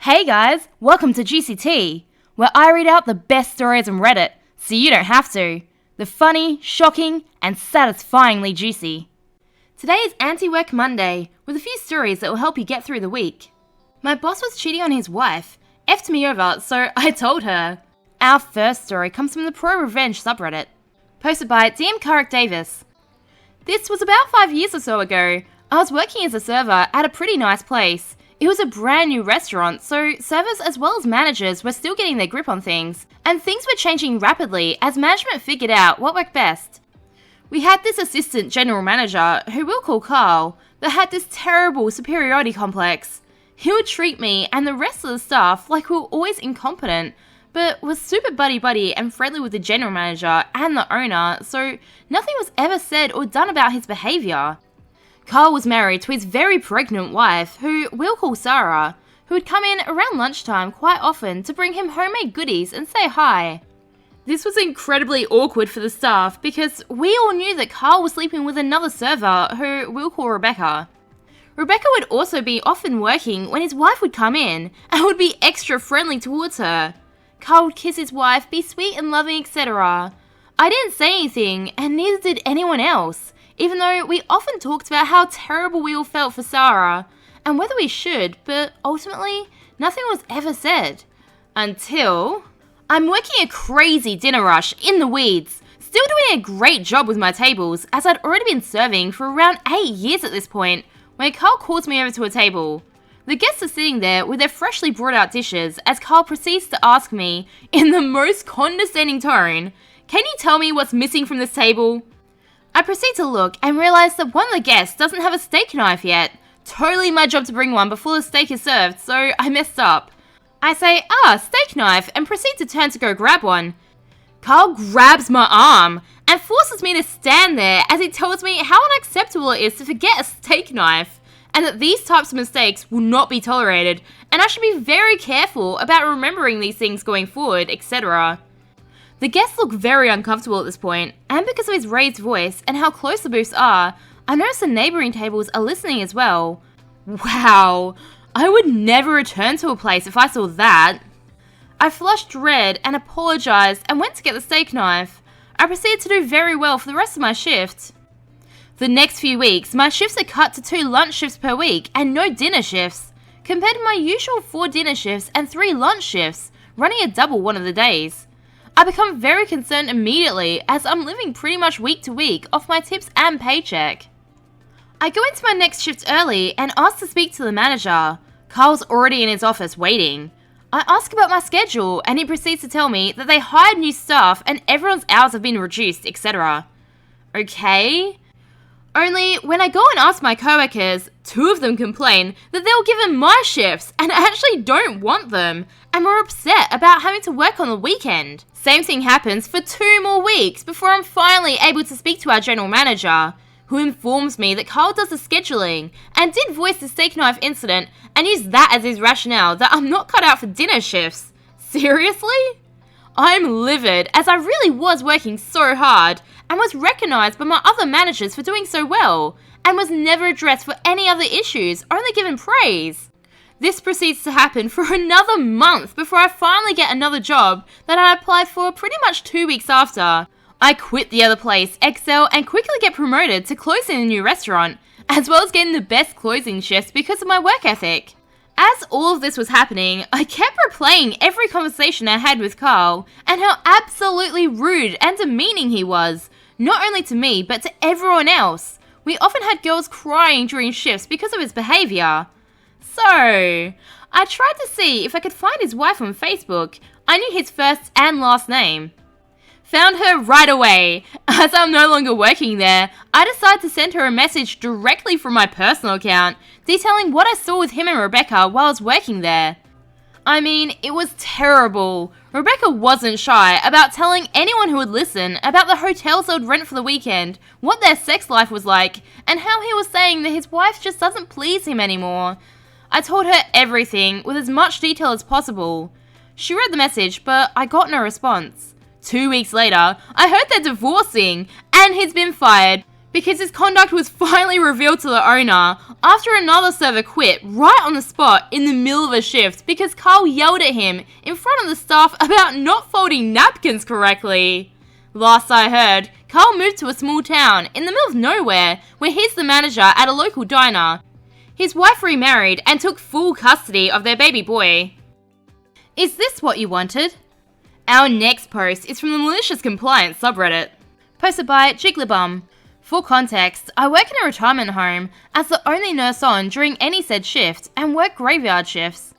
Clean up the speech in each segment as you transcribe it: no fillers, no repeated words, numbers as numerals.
Hey guys, welcome to Juicy Tea, where I read out the best stories on Reddit, so you don't have to. The funny, shocking, and satisfyingly juicy. Today is Antiwork Monday, with a few stories that will help you get through the week. My boss was cheating on his wife, effed me over, so I told her. Our first story comes from the ProRevenge subreddit, posted by DM Carrick Davis. This was about 5 years or so ago. I was working as a server at a pretty nice place. It was a brand new restaurant, so servers as well as managers were still getting their grip on things, and things were changing rapidly as management figured out what worked best. We had this assistant general manager, who we'll call Carl, that had this terrible superiority complex. He would treat me and the rest of the staff like we were always incompetent, but was super buddy-buddy and friendly with the general manager and the owner, so nothing was ever said or done about his behaviour. Carl was married to his very pregnant wife, who we'll call Sarah, who would come in around lunchtime quite often to bring him homemade goodies and say hi. This was incredibly awkward for the staff because we all knew that Carl was sleeping with another server, who we'll call Rebecca. Rebecca would also be often working when his wife would come in and would be extra friendly towards her. Carl would kiss his wife, be sweet and loving, etc. I didn't say anything, and neither did anyone else, even though we often talked about how terrible we all felt for Sarah, and whether we should, but ultimately, nothing was ever said. Until I'm working a crazy dinner rush in the weeds, still doing a great job with my tables, as I'd already been serving for around 8 years at this point, when Carl calls me over to a table. The guests are sitting there with their freshly brought out dishes as Carl proceeds to ask me, in the most condescending tone, "Can you tell me what's missing from this table?" I proceed to look and realise that one of the guests doesn't have a steak knife yet. Totally my job to bring one before the steak is served, so I messed up. I say, steak knife, and proceed to turn to go grab one. Carl grabs my arm and forces me to stand there as he tells me how unacceptable it is to forget a steak knife, and that these types of mistakes will not be tolerated, and I should be very careful about remembering these things going forward, etc. The guests look very uncomfortable at this point, and because of his raised voice and how close the booths are, I notice the neighbouring tables are listening as well. Wow, I would never return to a place if I saw that. I flushed red and apologised and went to get the steak knife. I proceeded to do very well for the rest of my shift. The next few weeks, my shifts are cut to 2 lunch shifts per week and no dinner shifts, compared to my usual 4 dinner shifts and 3 lunch shifts, running a double one of the days. I become very concerned immediately as I'm living pretty much week to week off my tips and paycheck. I go into my next shift early and ask to speak to the manager. Carl's already in his office waiting. I ask about my schedule and he proceeds to tell me that they hired new staff and everyone's hours have been reduced, etc. Okay? Only, when I go and ask my coworkers, 2 of them complain that they were given my shifts and actually don't want them, and were upset about having to work on the weekend. Same thing happens for 2 more weeks before I'm finally able to speak to our general manager, who informs me that Carl does the scheduling, and did voice the steak knife incident and use that as his rationale that I'm not cut out for dinner shifts. Seriously? I'm livid, as I really was working so hard, and was recognised by my other managers for doing so well, and was never addressed for any other issues, only given praise. This proceeds to happen for another month before I finally get another job that I applied for pretty much 2 weeks after. I quit the other place, excel, and quickly get promoted to closing the new restaurant, as well as getting the best closing shifts because of my work ethic. As all of this was happening, I kept replaying every conversation I had with Carl, and how absolutely rude and demeaning he was, not only to me, but to everyone else. We often had girls crying during shifts because of his behaviour. So, I tried to see if I could find his wife on Facebook. I knew his first and last name. Found her right away. As I'm no longer working there, I decided to send her a message directly from my personal account, detailing what I saw with him and Rebecca while I was working there. I mean, it was terrible. Rebecca wasn't shy about telling anyone who would listen about the hotels they would rent for the weekend, what their sex life was like, and how he was saying that his wife just doesn't please him anymore. I told her everything with as much detail as possible. She read the message, but I got no response. 2 weeks later, I heard they're divorcing, and he's been fired. because his conduct was finally revealed to the owner after another server quit right on the spot in the middle of a shift because Carl yelled at him in front of the staff about not folding napkins correctly. Last I heard, Carl moved to a small town in the middle of nowhere where he's the manager at a local diner. His wife remarried and took full custody of their baby boy. Is this what you wanted? Our next post is from the Malicious Compliance subreddit, posted by Jigglybbum. For context, I work in a retirement home as the only nurse on during any said shift and work graveyard shifts.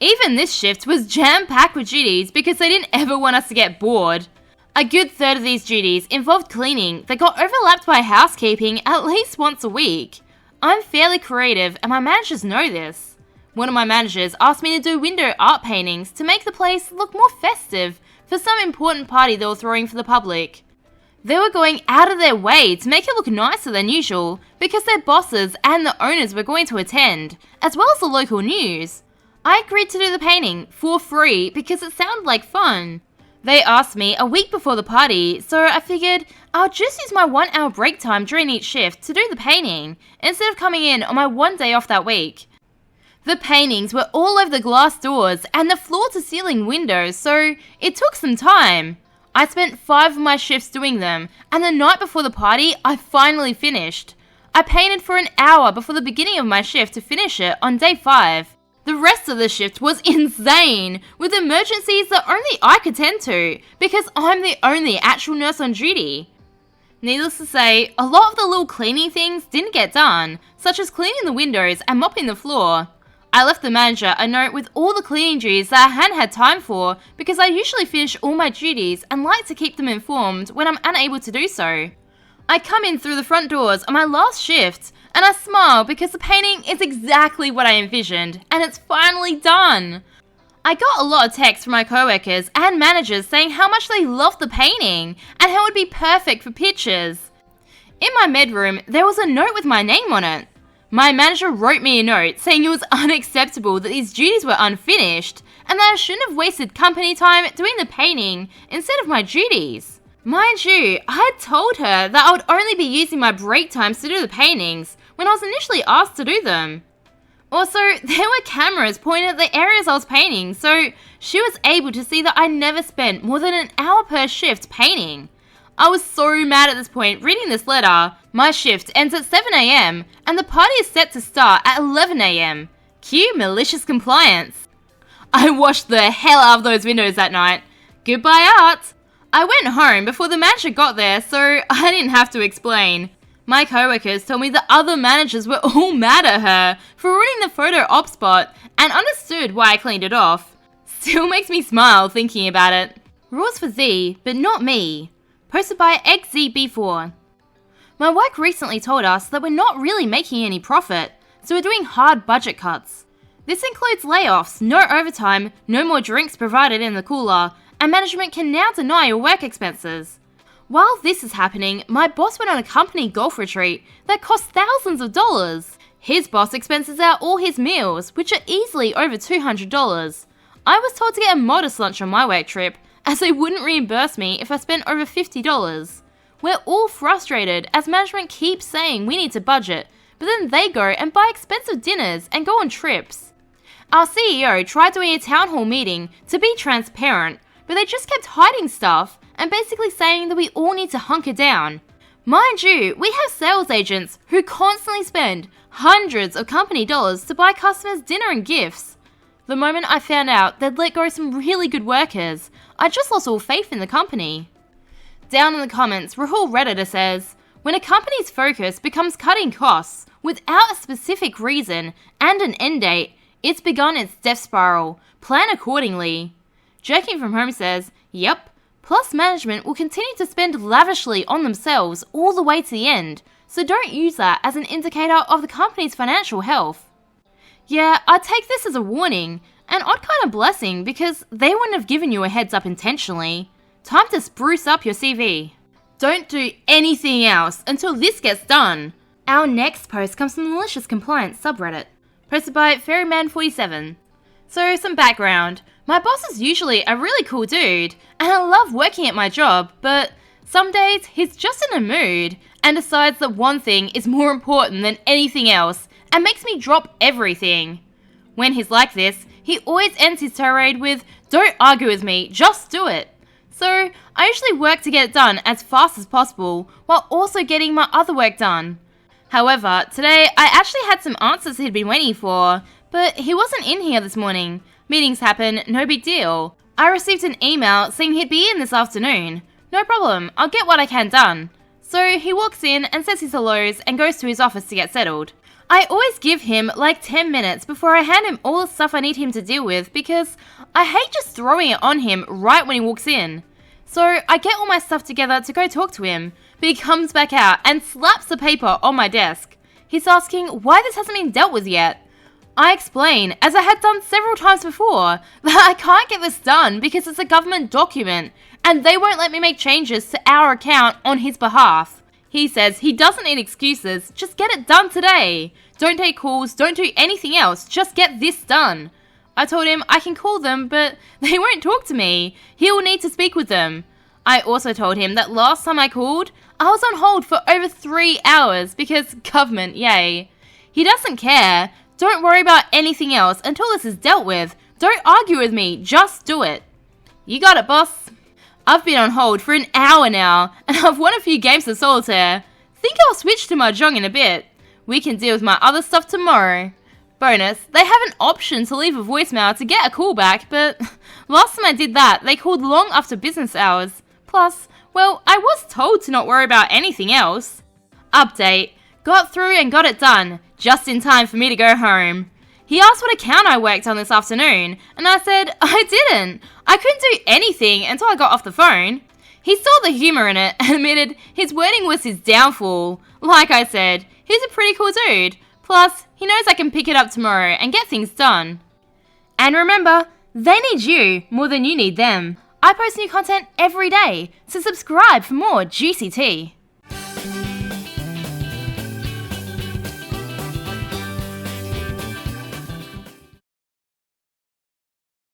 Even this shift was jam-packed with duties because they didn't ever want us to get bored. A good third of these duties involved cleaning that got overlapped by housekeeping at least once a week. I'm fairly creative and my managers know this. One of my managers asked me to do window art paintings to make the place look more festive for some important party they were throwing for the public. They were going out of their way to make it look nicer than usual because their bosses and the owners were going to attend, as well as the local news. I agreed to do the painting for free because it sounded like fun. They asked me a week before the party, so I figured I'll just use my 1 hour break time during each shift to do the painting, instead of coming in on my 1 day off that week. The paintings were all over the glass doors and the floor-to-ceiling windows, so it took some time. I spent 5 of my shifts doing them, and the night before the party, I finally finished. I painted for an hour before the beginning of my shift to finish it on day 5. The rest of the shift was insane, with emergencies that only I could tend to, because I'm the only actual nurse on duty. Needless to say, a lot of the little cleaning things didn't get done, such as cleaning the windows and mopping the floor. I left the manager a note with all the cleaning duties that I hadn't had time for because I usually finish all my duties and like to keep them informed when I'm unable to do so. I come in through the front doors on my last shift and I smile because the painting is exactly what I envisioned and it's finally done. I got a lot of texts from my coworkers and managers saying how much they loved the painting and how it would be perfect for pictures. In my bedroom, there was a note with my name on it. My manager wrote me a note saying it was unacceptable that these duties were unfinished and that I shouldn't have wasted company time doing the painting instead of my duties. Mind you, I had told her that I would only be using my break times to do the paintings when I was initially asked to do them. Also, there were cameras pointing at the areas I was painting, so she was able to see that I never spent more than an hour per shift painting. I was so mad at this point reading this letter. My shift ends at 7 AM and the party is set to start at 11 AM. Cue Malicious Compliance. I washed the hell out of those windows that night. Goodbye art. I went home before the manager got there, so I didn't have to explain. My coworkers told me that other managers were all mad at her for ruining the photo op spot and understood why I cleaned it off. Still makes me smile thinking about it. Rules for thee, but not me. Posted by XZB4. My work recently told us that we're not really making any profit, so we're doing hard budget cuts. This includes layoffs, no overtime, no more drinks provided in the cooler, and management can now deny your work expenses. While this is happening, my boss went on a company golf retreat that cost thousands of dollars. His boss expenses out all his meals, which are easily over $200. I was told to get a modest lunch on my work trip, as they wouldn't reimburse me if I spent over $50. We're all frustrated as management keeps saying we need to budget, but then they go and buy expensive dinners and go on trips. Our CEO tried doing a town hall meeting to be transparent, but they just kept hiding stuff and basically saying that we all need to hunker down. Mind you, we have sales agents who constantly spend hundreds of company dollars to buy customers dinner and gifts. The moment I found out they'd let go some really good workers, I just lost all faith in the company. Down in the comments, Rahul Redditor says, when a company's focus becomes cutting costs without a specific reason and an end date, it's begun its death spiral. Plan accordingly. Jerking from Home says, yep, plus management will continue to spend lavishly on themselves all the way to the end, so don't use that as an indicator of the company's financial health. Yeah, I'd take this as a warning, an odd kind of blessing because they wouldn't have given you a heads up intentionally. Time to spruce up your CV. Don't do anything else until this gets done. Our next post comes from the Malicious Compliance subreddit, posted by Ferryman47. So, some background. My boss is usually a really cool dude, and I love working at my job, but some days he's just in a mood, and decides that one thing is more important than anything else and makes me drop everything. When he's like this, he always ends his tirade with, "Don't argue with me, just do it." So I usually work to get it done as fast as possible while also getting my other work done. However, today I actually had some answers he'd been waiting for, but he wasn't in here this morning. Meetings happen, no big deal. I received an email saying he'd be in this afternoon. No problem, I'll get what I can done. So he walks in and says his hellos and goes to his office to get settled. I always give him like 10 minutes before I hand him all the stuff I need him to deal with because I hate just throwing it on him right when he walks in. So I get all my stuff together to go talk to him, but he comes back out and slaps the paper on my desk. He's asking why this hasn't been dealt with yet. I explain, as I had done several times before, that I can't get this done because it's a government document and they won't let me make changes to our account on his behalf. He says he doesn't need excuses, just get it done today. Don't take calls, don't do anything else, just get this done. I told him I can call them, but they won't talk to me. He will need to speak with them. I also told him that last time I called, I was on hold for over 3 hours because government, yay. He doesn't care. Don't worry about anything else until this is dealt with. Don't argue with me, just do it. You got it, boss. I've been on hold for an hour now, and I've won a few games of solitaire. Think I'll switch to Mahjong in a bit. We can deal with my other stuff tomorrow. Bonus, they have an option to leave a voicemail to get a call back, but last time I did that, they called long after business hours. Plus, well, I was told to not worry about anything else. Update. Got through and got it done, just in time for me to go home. He asked what account I worked on this afternoon, and I said I didn't. I couldn't do anything until I got off the phone. He saw the humour in it and admitted his wording was his downfall. Like I said, he's a pretty cool dude. Plus, he knows I can pick it up tomorrow and get things done. And remember, they need you more than you need them. I post new content every day, so subscribe for more juicy tea.